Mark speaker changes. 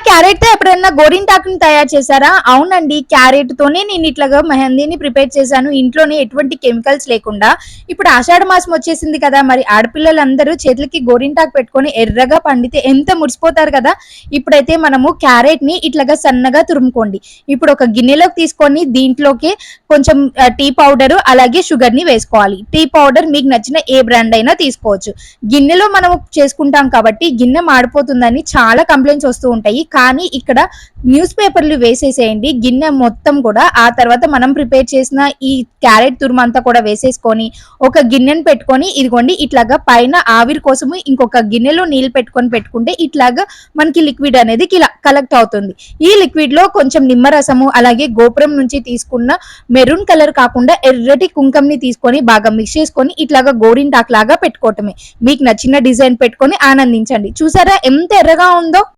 Speaker 1: Carrot తో ఎప్పుడైనా గోరింటాకుని తయారు చేశారా? అవునండి, క్యారెట్ తోనే నేను ఇట్లాగా మెహందీని ప్రిపేర్ చేశాను ఇంట్లోనే, ఎటువంటి కెమికల్స్ లేకుండా. ఇప్పుడు ఆషాఢ మాసం వచ్చేసింది కదా, మరి ఆడపిల్లలందరూ చేతులకి గోరింటాకు పెట్టుకొని ఎర్రగా పండితే ఎంత మురిసిపోతారు కదా. ఇప్పుడైతే మనము క్యారెట్ ని ఇట్లాగా సన్నగా తురుముకోండి. ఇప్పుడు ఒక గిన్నెలోకి తీసుకొని దీంట్లోకి కొంచెం టీ పౌడర్ అలాగే షుగర్ ని వేసుకోవాలి. టీ పౌడర్ మీకు నచ్చిన ఏ బ్రాండ్ అయినా తీసుకోవచ్చు. గిన్నెలో మనం చేసుకుంటాం కాబట్టి గిన్నె మాడిపోతుందని చాలా కంప్లైంట్స్ వస్తూ ఉంటాయి. కానీ ఇక్కడ న్యూస్ పేపర్లు వేసేసేయండి గిన్నె మొత్తం కూడా. ఆ తర్వాత మనం ప్రిపేర్ చేసిన ఈ క్యారెట్ తురుము కూడా వేసేసుకొని ఒక గిన్నెను పెట్టుకొని, ఇదిగోండి ఇట్లాగా పైన ఆవిరి కోసము ఇంకొక గిన్నెలో నీళ్ళు పెట్టుకుంటే ఇట్లాగా మనకి లిక్విడ్ అనేది కలెక్ట్ అవుతుంది. ఈ లిక్విడ్ లో కొంచెం నిమ్మరసము అలాగే గోపురం నుంచి తీసుకున్న మెరూన్ కలర్ కాకుండా ఎర్రటి కుంకంని తీసుకొని బాగా మిక్స్ చేసుకొని ఇట్లాగా గోరింటాకు లాగా పెట్టుకోవటమే. మీకు నచ్చిన డిజైన్ పెట్టుకొని ఆనందించండి. చూసారా ఎంత ఎర్రగా ఉందో.